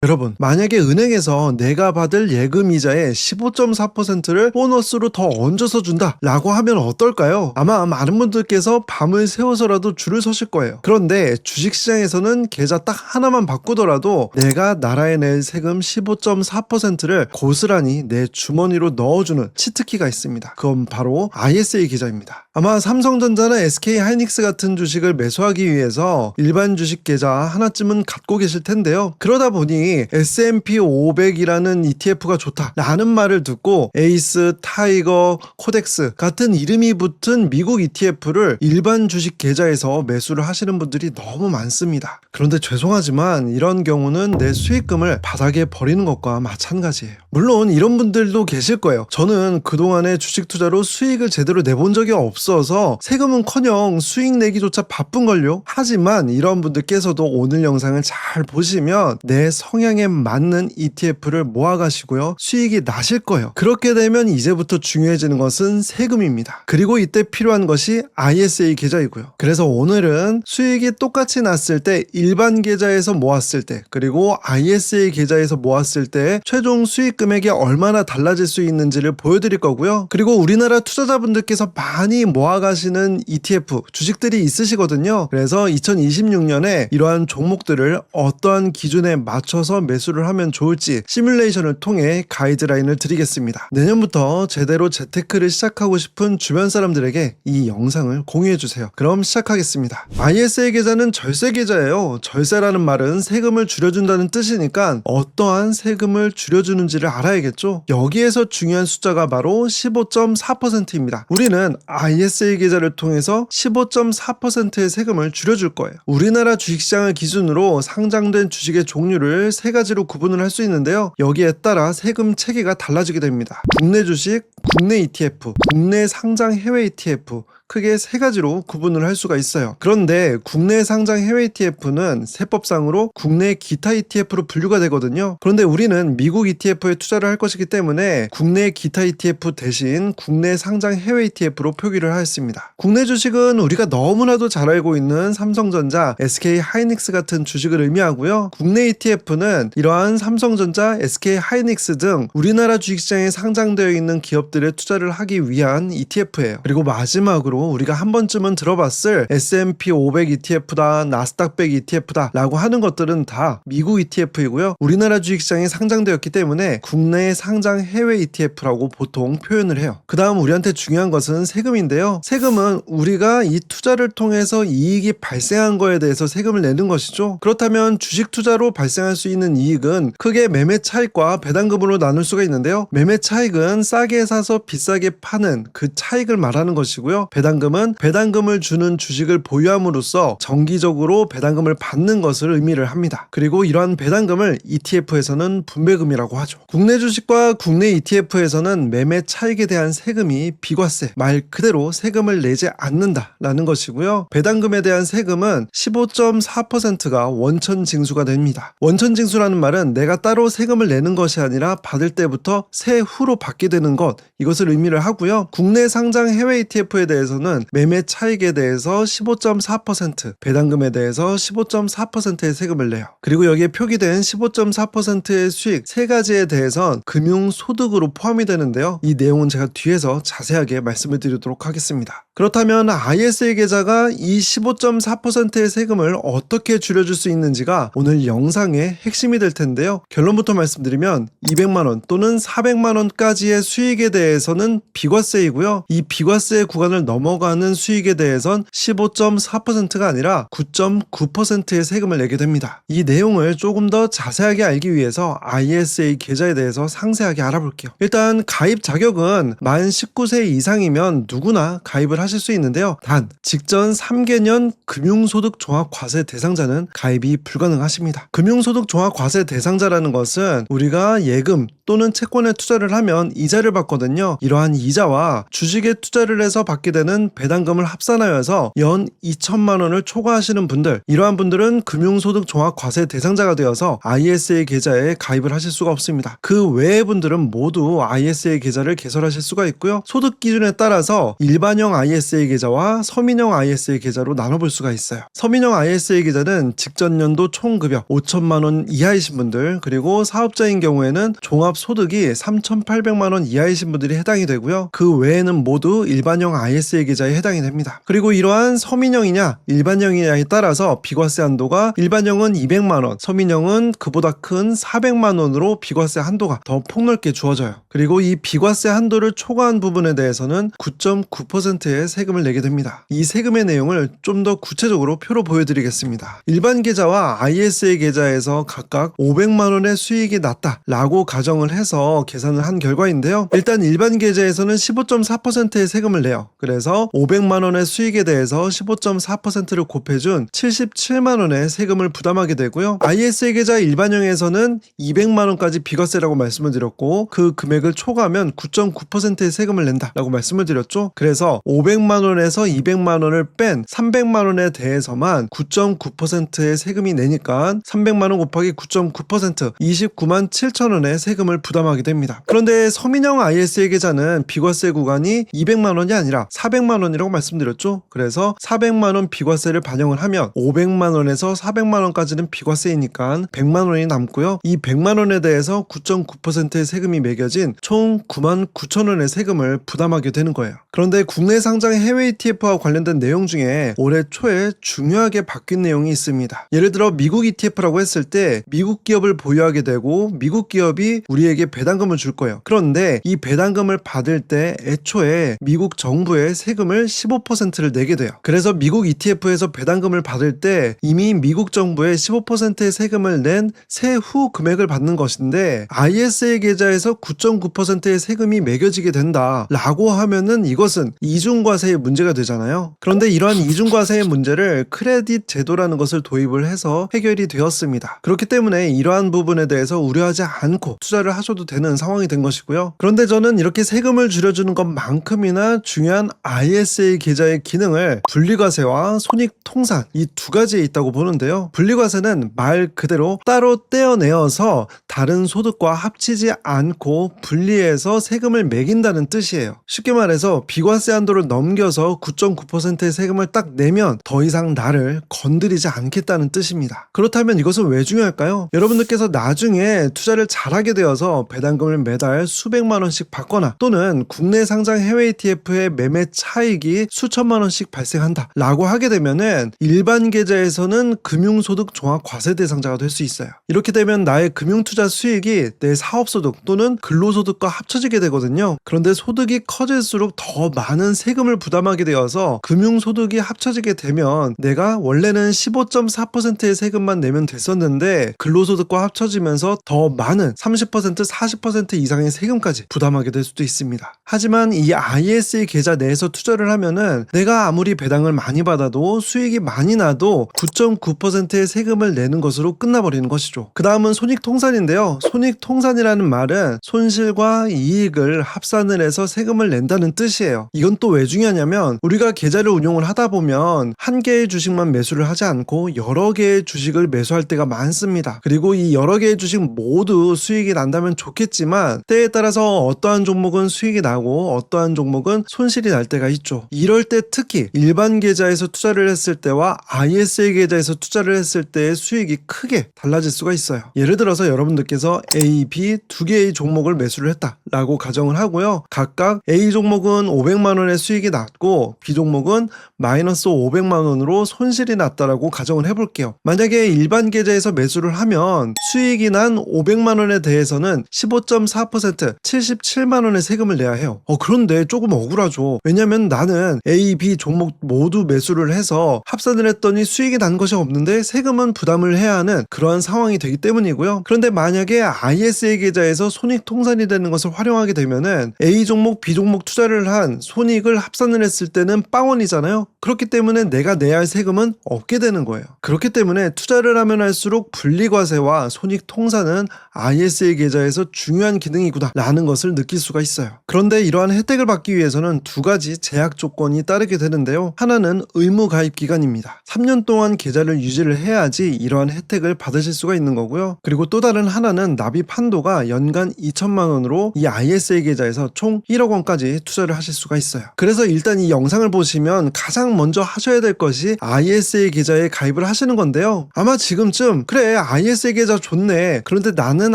여러분, 만약에 은행에서 내가 받을 예금 이자의 15.4%를 보너스로 더 얹어서 준다 라고 하면 어떨까요? 아마 많은 분들께서 밤을 새워서라도 줄을 서실 거예요. 그런데 주식시장에서는 계좌 딱 하나만 바꾸더라도 내가 나라에 낼 세금 15.4%를 고스란히 내 주머니로 넣어주는 치트키가 있습니다. 그건 바로 ISA 계좌입니다. 아마 삼성전자나 SK하이닉스 같은 주식을 매수하기 위해서 일반 주식 계좌 하나쯤은 갖고 계실 텐데요. 그러다 보니 S&P 500이라는 ETF가 좋다 라는 말을 듣고 에이스, 타이거, 코덱스 같은 이름이 붙은 미국 ETF를 일반 주식 계좌에서 매수를 하시는 분들이 너무 많습니다. 그런데 죄송하지만 이런 경우는 내 수익금을 바닥에 버리는 것과 마찬가지예요. 물론 이런 분들도 계실 거예요. 저는 그동안에 주식 투자로 수익을 제대로 내본 적이 없어서 세금은커녕 수익 내기조차 바쁜걸요. 하지만 이런 분들께서도 오늘 영상을 잘 보시면 내 성향에 맞는 ETF를 모아가시고요. 수익이 나실 거예요. 그렇게 되면 이제부터 중요해지는 것은 세금입니다. 그리고 이때 필요한 것이 ISA 계좌이고요. 그래서 오늘은 수익이 똑같이 났을 때 일반 계좌에서 모았을 때 그리고 ISA 계좌에서 모았을 때 최종 수익 금액이 얼마나 달라질 수 있는지를 보여드릴 거고요. 그리고 우리나라 투자자분들께서 많이 모아가시는 ETF 주식들이 있으시거든요. 그래서 2026년에 이러한 종목들을 어떠한 기준에 맞춰서 매수를 하면 좋을지 시뮬레이션을 통해 가이드라인을 드리겠습니다. 내년부터 제대로 재테크를 시작하고 싶은 주변 사람들에게 이 영상을 공유해주세요. 그럼 시작하겠습니다. ISA 계좌는 절세 계좌예요. 절세라는 말은 세금을 줄여준다는 뜻이니까 어떠한 세금을 줄여주는지를 알아야겠죠. 여기에서 중요한 숫자가 바로 15.4%입니다. 우리는 ISA 계좌를 통해서 15.4%의 세금을 줄여줄 거예요. 우리나라 주식시장을 기준으로 상장된 주식의 종류를 세 가지로 구분을 할 수 있는데요. 여기에 따라 세금 체계가 달라지게 됩니다. 국내 주식, 국내 ETF, 국내 상장 해외 ETF 크게 세 가지로 구분을 할 수가 있어요. 그런데 국내 상장 해외 ETF는 세법상으로 국내 기타 ETF로 분류가 되거든요. 그런데 우리는 미국 ETF에 투자를 할 것이기 때문에 국내 기타 ETF 대신 국내 상장 해외 ETF로 표기를 하였습니다. 국내 주식은 우리가 너무나도 잘 알고 있는 삼성전자, SK하이닉스 같은 주식을 의미하고요. 국내 ETF는 이러한 삼성전자, SK하이닉스 등 우리나라 주식시장에 상장되어 있는 기업들에 투자를 하기 위한 ETF예요. 그리고 마지막으로 우리가 한 번쯤은 들어봤을 S&P 500 ETF다, 나스닥 100 ETF다 라고 하는 것들은 다 미국 ETF이고요. 우리나라 주식시장에 상장되었기 때문에 국내 상장 해외 ETF라고 보통 표현을 해요. 그 다음 우리한테 중요한 것은 세금인데요. 세금은 우리가 이 투자를 통해서 이익이 발생한 거에 대해서 세금을 내는 것이죠. 그렇다면 주식 투자로 발생할 수 있는 이익은 크게 매매 차익과 배당금으로 나눌 수가 있는데요. 매매 차익은 싸게 사서 비싸게 파는 그 차익을 말하는 것이고요. 배당금은 배당금을 주는 주식을 보유함으로써 정기적으로 배당금을 받는 것을 의미를 합니다. 그리고 이러한 배당금을 ETF에서는 분배금이라고 하죠. 국내 주식과 국내 ETF에서는 매매 차익에 대한 세금이 비과세, 말 그대로 세금을 내지 않는다라는 것이고요. 배당금에 대한 세금은 15.4%가 원천징수가 됩니다. 원천징수라는 말은 내가 따로 세금을 내는 것이 아니라 받을 때부터 세후로 받게 되는 것, 이것을 의미를 하고요. 국내 상장 해외 ETF에 대해서는 매매 차익에 대해서 15.4%, 배당금에 대해서 15.4%의 세금을 내요. 그리고 여기에 표기된 15.4%의 수익 세 가지에 대해선 금융소득으로 포함이 되는데요. 이 내용은 제가 뒤에서 자세하게 말씀을 드리도록 하겠습니다. 그렇다면 ISA 계좌가 이 15.4%의 세금을 어떻게 줄여줄 수 있는지가 오늘 영상의 핵심이 될 텐데요. 결론부터 말씀드리면 200만원 또는 400만원까지의 수익에 대해서는 비과세이고요. 이 비과세 구간을 넘어가는 수익에 대해선 15.4%가 아니라 9.9%의 세금을 내게 됩니다. 이 내용을 조금 더 자세하게 알기 위해서 ISA 계좌에 대해서 상세하게 알아볼게요. 일단 가입 자격은 만 19세 이상이면 누구나 가입을 하실 수 있는데요. 단 직전 3개년 금융소득 종합과세 대상자는 가입이 불가능하십니다. 금융소득 종합과세 대상자라는 것은 우리가 예금 또는 채권에 투자를 하면 이자를 받거든요. 이러한 이자와 주식에 투자를 해서 받게 되는 배당금을 합산하여서 연 2천만 원을 초과하시는 분들, 이러한 분들은 금융소득 종합과세 대상자가 되어서 ISA 계좌에 가입을 하실 수가 없습니다. 그 외의 분들은 모두 ISA 계좌를 개설하실 수가 있고요. 소득 기준에 따라서 일반형 ISA 계좌와 서민형 ISA 계좌로 나눠볼 수가 있어요. 서민형 ISA 계좌는 직전 연도 총급여 5천만 원 이하이신 분들, 그리고 사업자인 경우에는 종합소득이 3,800만 원 이하이신 분들이 해당이 되고요. 그 외에는 모두 일반형 ISA 계좌에 해당이 됩니다. 그리고 이러한 서민형이냐 일반형이냐에 따라서 비과세 한도가 일반형은 200만 원, 서민형은 그보다 큰 400만 원으로 비과세 한도가 더 폭넓게 주어져요. 그리고 이 비과세 한도를 초과한 부분에 대해서는 9.9%의 세금을 내게 됩니다. 이 세금의 내용을 좀 더 구체적으로 표로 보여드리겠습니다. 일반 계좌와 ISA 계좌에서 각각 500만 원의 수익이 났다라고 가정을 해서 계산을 한 결과인데요. 일단 일반 계좌에서는 15.4%의 세금을 내요. 그래서 500만 원의 수익에 대해서 15.4%를 곱해준 77만 원의 세금을 부담하게 되고요. ISA 계좌 일반형에서는 200만 원까지 비과세라고 말씀을 드렸고, 그 금액을 초과하면 9.9%의 세금을 낸다라고 말씀을 드렸죠. 그래서 500만 원에서 200만 원을 뺀 300만 원에 대해서만 9.9%의 세금이 내니까 300만 원 곱하기 9.9% 29만 7천 원의 세금을 부담하게 됩니다. 그런데 서민형 ISA 계좌는 비과세 구간이 200만 원이 아니라 400만 원이라고 말씀드렸죠. 그래서 400만 원 비과세를 반영을 하면 500만 원에서 400만 원까지는 비과세이니까 100만 원이 남고요. 이 100만 원에 대해서 9.9%의 세금이 매겨진 총 9만 9천 원의 세금을 부담하게 되는 거예요. 그런데 국내 상장 해외 ETF와 관련된 내용 중에 올해 초에 중요하게 바뀐 내용이 있습니다. 예를 들어 미국 ETF라고 했을 때 미국 기업을 보유하게 되고 미국 기업이 우리에게 배당금을 줄 거예요. 그런데 이 배당금을 받을 때 애초에 미국 정부에 세금을 15%를 내게 돼요. 그래서 미국 ETF에서 배당금을 받을 때 이미 미국 정부에 15%의 세금을 낸 세후 금액을 받는 것인데, ISA 계좌에서 9.9%의 세금이 매겨지게 된다라고 하면은 이것은 이중과세의 문제가 되잖아요. 그런데 이러한 이중과세의 문제를 크레딧 제도라는 것을 도입을 해서 해결이 되었습니다. 그렇기 때문에 이러한 부분에 대해서 우려하지 않고 투자를 하셔도 되는 상황이 된 것이고요. 그런데 저는 이렇게 세금을 줄여주는 것만큼이나 중요한 ISA 계좌의 기능을 분리과세와 손익통산, 이 두 가지에 있다고 보는데요. 분리과세는 말 그대로 따로 떼어내어서 다른 소득과 합치지 않고 분리해서 세금을 매긴다는 뜻이에요. 쉽게 말해서 비과세 한도를 넘겨서 9.9%의 세금을 딱 내면 더 이상 나를 건드리지 않겠다는 뜻입니다. 그렇다면 이것은 왜 중요할까요? 여러분들께서 나중에 투자를 잘하게 되어서 배당금을 매달 수백만 원씩 받거나, 또는 국내 상장 해외 ETF의 매매 차익이 수천만 원씩 발생한다 라고 하게 되면은 일반 계좌에서는 금융소득 종합과세 대상자가 될 수 있어요. 이렇게 되면 나의 금융투자 수익이 내 사업소득 또는 근로소득과 합쳐지게 되거든요. 그런데 소득이 커질수록 더 많은 세금을 부담하게 되어서 금융소득이 합쳐지게 되면 내가 원래는 15.4%의 세금만 내면 됐었는데 근로소득과 합쳐지면서 더 많은 30%, 40% 이상의 세금까지 부담하게 될 수도 있습니다. 하지만 이 ISA 계좌 내에서 투자를 하면은 내가 아무리 배당을 많이 받아도 수익이 많이 나도 9.9%의 세금을 내는 것으로 끝나버리는 것이죠. 그 다음은 손익통산인데요. 손익통산이라는 말은 손실과 이익을 합산을 해서 세금을 낸다는 뜻이에요. 이건 또 왜 중요하냐면 우리가 계좌를 운용을 하다 보면 한 개의 주식만 매수를 하지 않고 여러 개의 주식을 매수할 때가 많습니다. 그리고 이 여러 개의 주식 모두 수익이 난다면 좋겠지만 때에 따라서 어떠한 종목은 수익이 나고 어떠한 종목은 손실이 날 때가 있죠. 이럴 때 특히 일반 계좌에서 투자를 했을 때와 ISA 계좌에서 투자를 했을 때의 수익이 크게 달라질 수가 있어요. 예를 들어서 여러분들께서 A, B 두 개의 종목을 매수를 했다라고 가정을 하고요. 각각 A 종목은 500만 원의 수익이 났고 B 종목은 마이너스 500만 원으로 손실이 났다라고 가정을 해볼게요. 만약에 일반 계좌에서 매수를 하면 수익이 난 500만 원에 대해서는 15.4% 77만 원의 세금을 내야 해요. 그런데 조금 억울하죠. 왜냐면 나는 A, B 종목 모두 매수를 해서 합산을 했더니 수익이 난 것이 없는데 세금은 부담을 해야 하는 그러한 상황이 되기 때문이고요. 그런데 만약에 ISA 계좌에서 손익통산이 되는 것을 활용하게 되면은 A 종목, B 종목 투자를 한 손익을 합산을 했을 때는 빵원이잖아요. 그렇기 때문에 내가 내야 할 세금은 없게 되는 거예요. 그렇기 때문에 투자를 하면 할수록 분리과세와 손익통산은 ISA 계좌에서 중요한 기능이구나 라는 것을 느낄 수가 있어요. 그런데 이러한 혜택을 받기 위해서는 두 가지 제약 조건이 따르게 되는데요. 하나는 의무 가입 기간입니다. 3년 동안 계좌를 유지를 해야지 이러한 혜택을 받으실 수가 있는 거고요. 그리고 또 다른 하나는 납입 한도가 연간 2천만 원으로 이 ISA 계좌에서 총 1억 원까지 투자를 하실 수가 있어요. 그래서 그래서 일단 이 영상을 보시면 가장 먼저 하셔야 될 것이 ISA 계좌에 가입을 하시는 건데요. 아마 지금쯤 그래 ISA 계좌 좋네. 그런데 나는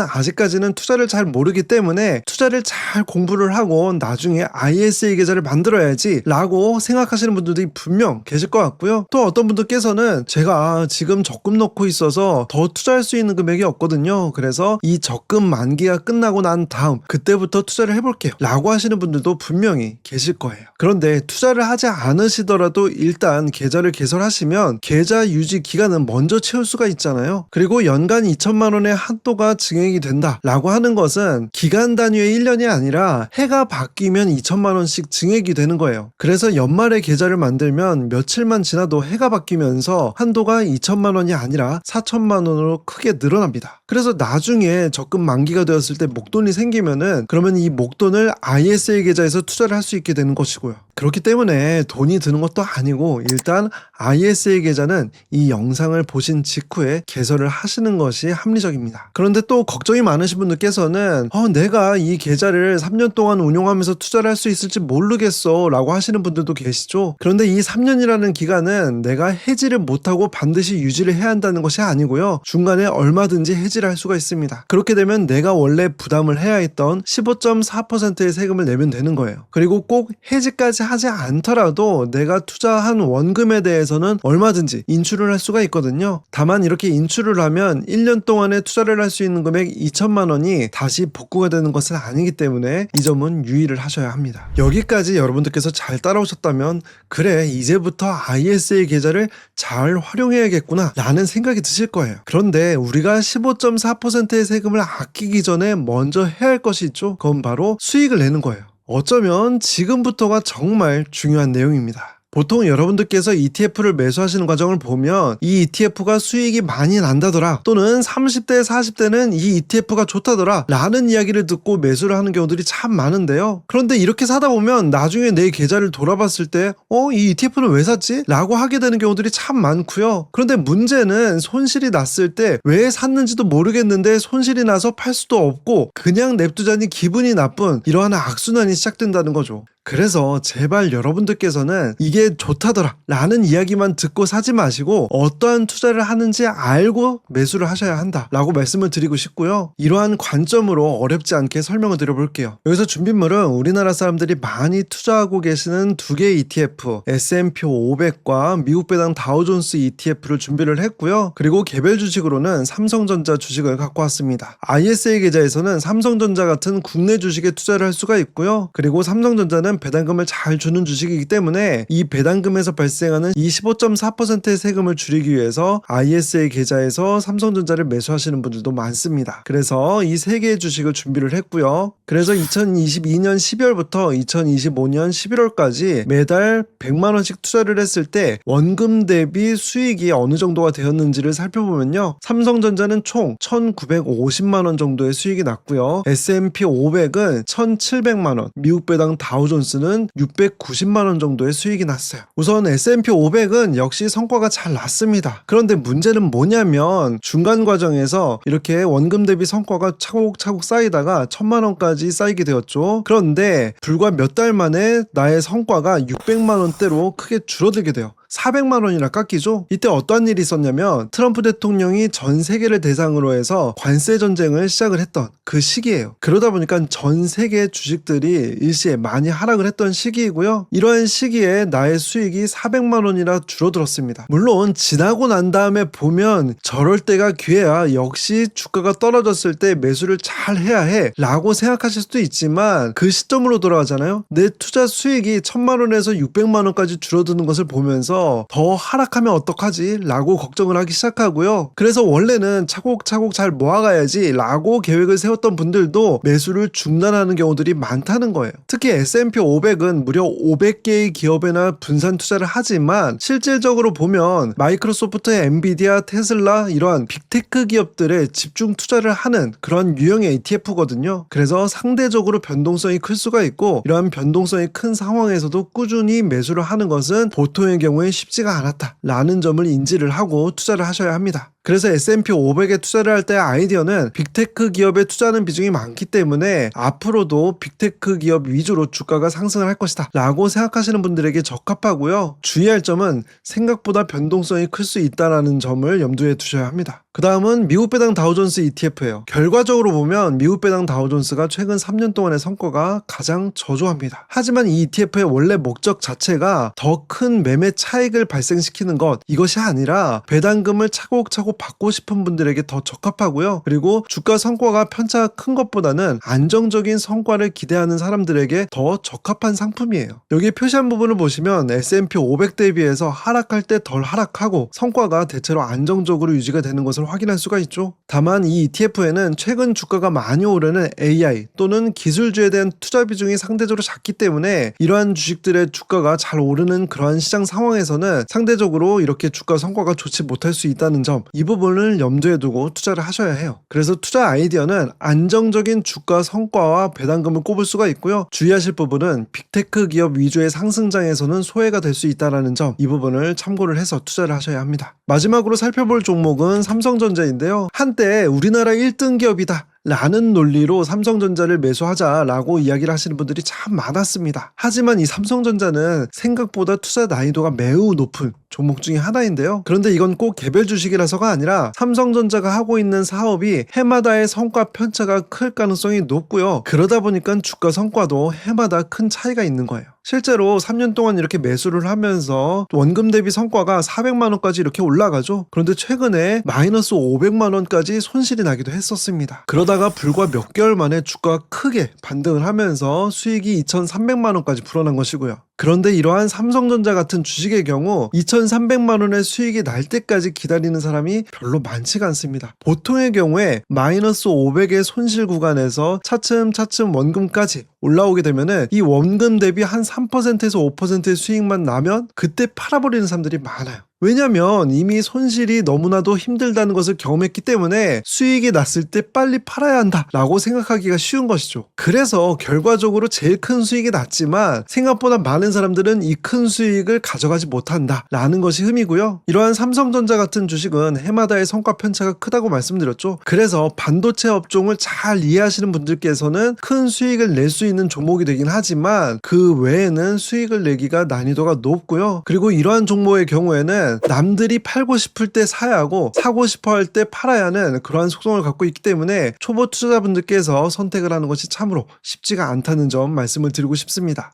아직까지는 투자를 잘 모르기 때문에 투자를 잘 공부를 하고 나중에 ISA 계좌를 만들어야지 라고 생각하시는 분들이 분명 계실 것 같고요. 또 어떤 분들께서는 제가 지금 적금 넣고 있어서 더 투자할 수 있는 금액이 없거든요. 그래서 이 적금 만기가 끝나고 난 다음 그때부터 투자를 해볼게요 라고 하시는 분들도 분명히 계실 거예요. 그런데 투자를 하지 않으시더라도 일단 계좌를 개설하시면 계좌 유지 기간은 먼저 채울 수가 있잖아요. 그리고 연간 2천만 원의 한도가 증액이 된다 라고 하는 것은 기간 단위의 1년이 아니라 해가 바뀌면 2천만 원씩 증액이 되는 거예요. 그래서 연말에 계좌를 만들면 며칠만 지나도 해가 바뀌면서 한도가 2천만 원이 아니라 4천만 원으로 크게 늘어납니다. 그래서 나중에 적금 만기가 되었을 때 목돈이 생기면은 그러면 이 목돈을 ISA 계좌에서 투자를 할 수 있게 되는 것이고요. 그렇기 때문에 돈이 드는 것도 아니고 일단 ISA 계좌는 이 영상을 보신 직후에 개설을 하시는 것이 합리적입니다. 그런데 또 걱정이 많으신 분들께서는 내가 이 계좌를 3년 동안 운용하면서 투자를 할 수 있을지 모르겠어 라고 하시는 분들도 계시죠. 그런데 이 3년이라는 기간은 내가 해지를 못하고 반드시 유지를 해야 한다는 것이 아니고요. 중간에 얼마든지 해지를 할 수가 있습니다. 그렇게 되면 내가 원래 부담을 해야 했던 15.4%의 세금을 내면 되는 거예요. 그리고 꼭 해지까지 하지 않더라도 내가 투자한 원금에 대해서는 얼마든지 인출을 할 수가 있거든요. 다만 이렇게 인출을 하면 1년 동안에 투자를 할 수 있는 금액 2천만 원이 다시 복구가 되는 것은 아니기 때문에 이 점은 유의를 하셔야 합니다. 여기까지 여러분들께서 잘 따라오셨다면 그래 이제부터 ISA 계좌를 잘 활용해야겠구나 라는 생각이 드실 거예요. 그런데 우리가 15.4%의 세금을 아끼기 전에 먼저 해야 할 것이 있죠. 그건 바로 수익을 내는 거예요. 어쩌면 지금부터가 정말 중요한 내용입니다. 보통 여러분들께서 ETF를 매수하시는 과정을 보면 이 ETF가 수익이 많이 난다더라 또는 30대 40대는 이 ETF가 좋다더라 라는 이야기를 듣고 매수를 하는 경우들이 참 많은데요. 그런데 이렇게 사다 보면 나중에 내 계좌를 돌아봤을 때 이 ETF는 왜 샀지? 라고 하게 되는 경우들이 참 많고요. 그런데 문제는 손실이 났을 때 왜 샀는지도 모르겠는데 손실이 나서 팔 수도 없고 그냥 냅두자니 기분이 나쁜 이러한 악순환이 시작된다는 거죠. 그래서 제발 여러분들께서는 이게 좋다더라 라는 이야기만 듣고 사지 마시고 어떠한 투자를 하는지 알고 매수를 하셔야 한다 라고 말씀을 드리고 싶고요. 이러한 관점으로 어렵지 않게 설명을 드려볼게요. 여기서 준비물은 우리나라 사람들이 많이 투자하고 계시는 두 개의 ETF S&P 500과 미국 배당 다우존스 ETF를 준비를 했고요. 그리고 개별 주식으로는 삼성전자 주식을 갖고 왔습니다. ISA 계좌에서는 삼성전자 같은 국내 주식에 투자를 할 수가 있고요. 그리고 삼성전자는 배당금을 잘 주는 주식이기 때문에 이 배당금에서 발생하는 이 15.4%의 세금을 줄이기 위해서 ISA 계좌에서 삼성전자를 매수하시는 분들도 많습니다. 그래서 이 세 개의 주식을 준비를 했고요. 그래서 2022년 12월부터 2025년 11월까지 매달 100만 원씩 투자를 했을 때 원금 대비 수익이 어느 정도가 되었는지를 살펴보면요. 삼성전자는 총 1,950만 원 정도의 수익이 났고요. S&P 500은 1,700만 원, 미국 배당 다우존스는 690만 원 정도의 수익이 났어요. 우선 S&P 500은 역시 성과가 잘 났습니다. 그런데 문제는 뭐냐면 중간 과정에서 이렇게 원금 대비 성과가 차곡차곡 쌓이다가 1,000만 원까지 쌓이게 되었죠. 그런데 불과 몇 달 만에 나의 성과가 600만 원대로 크게 줄어들게 돼요. 400만 원이나 깎이죠. 이때 어떠한 일이 있었냐면 트럼프 대통령이 전 세계를 대상으로 해서 관세 전쟁을 시작을 했던 그 시기예요. 그러다 보니까 전 세계 주식들이 일시에 많이 하락을 했던 시기이고요. 이러한 시기에 나의 수익이 400만 원이나 줄어들었습니다. 물론 지나고 난 다음에 보면 저럴 때가 기회야. 역시 주가가 떨어졌을 때 매수를 잘 해야 해 라고 생각하실 수도 있지만 그 시점으로 돌아가잖아요. 내 투자 수익이 1,000만 원에서 600만 원까지 줄어드는 것을 보면서 더 하락하면 어떡하지? 라고 걱정을 하기 시작하고요. 그래서 원래는 차곡차곡 잘 모아가야지 라고 계획을 세웠던 분들도 매수를 중단하는 경우들이 많다는 거예요. 특히 S&P 500은 무려 500개의 기업에나 분산 투자를 하지만 실질적으로 보면 마이크로소프트, 엔비디아, 테슬라 이러한 빅테크 기업들에 집중 투자를 하는 그런 유형의 ETF거든요. 그래서 상대적으로 변동성이 클 수가 있고 이러한 변동성이 큰 상황에서도 꾸준히 매수를 하는 것은 보통의 경우에 쉽지가 않았다 라는 점을 인지를 하고 투자를 하셔야 합니다. 그래서 S&P 500에 투자를 할 때 아이디어는 빅테크 기업에 투자하는 비중이 많기 때문에 앞으로도 빅테크 기업 위주로 주가가 상승을 할 것이다 라고 생각하시는 분들에게 적합하고요. 주의할 점은 생각보다 변동성이 클 수 있다는 점을 염두에 두셔야 합니다. 그 다음은 미국 배당 다우존스 ETF예요. 결과적으로 보면 미국 배당 다우존스가 최근 3년 동안의 성과가 가장 저조합니다. 하지만 이 ETF의 원래 목적 자체가 더 큰 매매 차익을 발생시키는 것, 이것이 아니라 배당금을 차곡차곡 받고 싶은 분들에게 더 적합하고요. 그리고 주가 성과가 편차가 큰 것보다는 안정적인 성과를 기대하는 사람들에게 더 적합한 상품이에요. 여기 표시한 부분을 보시면 S&P 500 대비해서 하락할 때 덜 하락하고 성과가 대체로 안정적으로 유지가 되는 것을 확인할 수가 있죠. 다만 이 ETF에는 최근 주가가 많이 오르는 AI 또는 기술주에 대한 투자 비중이 상대적으로 작기 때문에 이러한 주식들의 주가가 잘 오르는 그러한 시장 상황에서는 상대적으로 이렇게 주가 성과가 좋지 못할 수 있다는 점, 이 부분을 염두에 두고 투자를 하셔야 해요. 그래서 투자 아이디어는 안정적인 주가 성과와 배당금을 꼽을 수가 있고요. 주의하실 부분은 빅테크 기업 위주의 상승장에서는 소외가 될 수 있다는 점, 이 부분을 참고를 해서 투자를 하셔야 합니다. 마지막으로 살펴볼 종목은 삼성전자인데요. 한때 우리나라 1등 기업이다 라는 논리로 삼성전자를 매수하자라고 이야기를 하시는 분들이 참 많았습니다. 하지만 이 삼성전자는 생각보다 투자 난이도가 매우 높은 종목 중에 하나인데요. 그런데 이건 꼭 개별 주식이라서가 아니라 삼성전자가 하고 있는 사업이 해마다의 성과 편차가 클 가능성이 높고요. 그러다 보니까 주가 성과도 해마다 큰 차이가 있는 거예요. 실제로 3년 동안 이렇게 매수를 하면서 원금 대비 성과가 400만 원까지 이렇게 올라가죠. 그런데 최근에 마이너스 500만 원까지 손실이 나기도 했었습니다. 그러다가 불과 몇 개월 만에 주가가 크게 반등을 하면서 수익이 2,300만 원까지 불어난 것이고요. 그런데 이러한 삼성전자 같은 주식의 경우 2,300만 원의 수익이 날 때까지 기다리는 사람이 별로 많지가 않습니다. 보통의 경우에 마이너스 500의 손실 구간에서 차츰차츰 원금까지 올라오게 되면은 이 원금 대비 한 3%에서 5%의 수익만 나면 그때 팔아버리는 사람들이 많아요. 왜냐면 이미 손실이 너무나도 힘들다는 것을 경험했기 때문에 수익이 났을 때 빨리 팔아야 한다 라고 생각하기가 쉬운 것이죠. 그래서 결과적으로 제일 큰 수익이 났지만 생각보다 많은 사람들은 이 큰 수익을 가져가지 못한다 라는 것이 흠이고요. 이러한 삼성전자 같은 주식은 해마다의 성과 편차가 크다고 말씀드렸죠. 그래서 반도체 업종을 잘 이해하시는 분들께서는 큰 수익을 낼 수 있는 종목이 되긴 하지만 그 외에는 수익을 내기가 난이도가 높고요. 그리고 이러한 종목의 경우에는 남들이 팔고 싶을 때 사야 하고 사고 싶어 할 때 팔아야 하는 그러한 속성을 갖고 있기 때문에 초보 투자자분들께서 선택을 하는 것이 참으로 쉽지가 않다는 점 말씀을 드리고 싶습니다.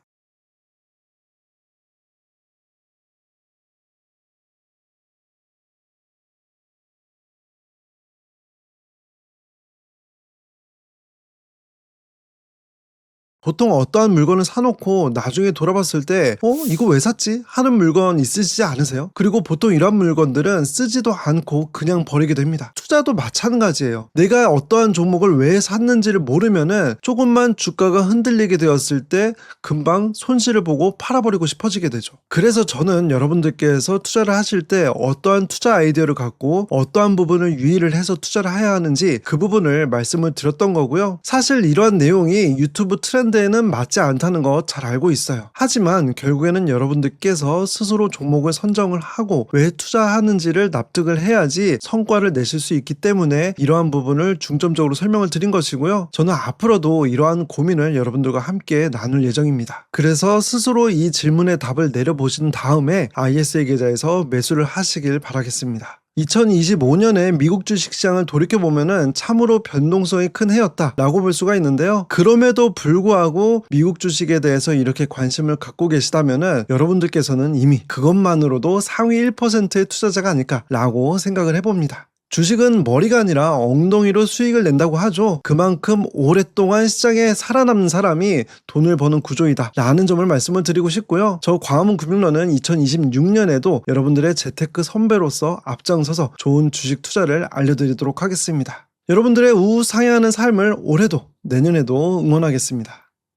보통 어떠한 물건을 사놓고 나중에 돌아봤을 때 이거 왜 샀지? 하는 물건 있으시지 않으세요? 그리고 보통 이런 물건들은 쓰지도 않고 그냥 버리게 됩니다. 투자도 마찬가지예요. 내가 어떠한 종목을 왜 샀는지를 모르면은 조금만 주가가 흔들리게 되었을 때 금방 손실을 보고 팔아버리고 싶어지게 되죠. 그래서 저는 여러분들께서 투자를 하실 때 어떠한 투자 아이디어를 갖고 어떠한 부분을 유의를 해서 투자를 해야 하는지 그 부분을 말씀을 드렸던 거고요. 사실 이러한 내용이 유튜브 트렌드에는 맞지 않다는 거 잘 알고 있어요. 하지만 결국에는 여러분들께서 스스로 종목을 선정을 하고 왜 투자하는지를 납득을 해야지 성과를 내실 수 있기 때문에 이러한 부분을 중점적으로 설명을 드린 것이고요. 저는 앞으로도 이러한 고민을 여러분들과 함께 나눌 예정입니다. 그래서 스스로 이 질문의 답을 내려보신 다음에 ISA 계좌에서 매수를 하시길 바라겠습니다. 2025년에 미국 주식시장을 돌이켜보면은 참으로 변동성이 큰 해였다 라고 볼 수가 있는데요. 그럼에도 불구하고 미국 주식에 대해서 이렇게 관심을 갖고 계시다면은 여러분들께서는 이미 그것만으로도 상위 1%의 투자자가 아닐까 라고 생각을 해봅니다. 주식은 머리가 아니라 엉덩이로 수익을 낸다고 하죠. 그만큼 오랫동안 시장에 살아남는 사람이 돈을 버는 구조이다 라는 점을 말씀을 드리고 싶고요. 저 광화문 금융론은 2026년에도 여러분들의 재테크 선배로서 앞장서서 좋은 주식 투자를 알려드리도록 하겠습니다. 여러분들의 우상향하는 삶을 올해도 내년에도 응원하겠습니다.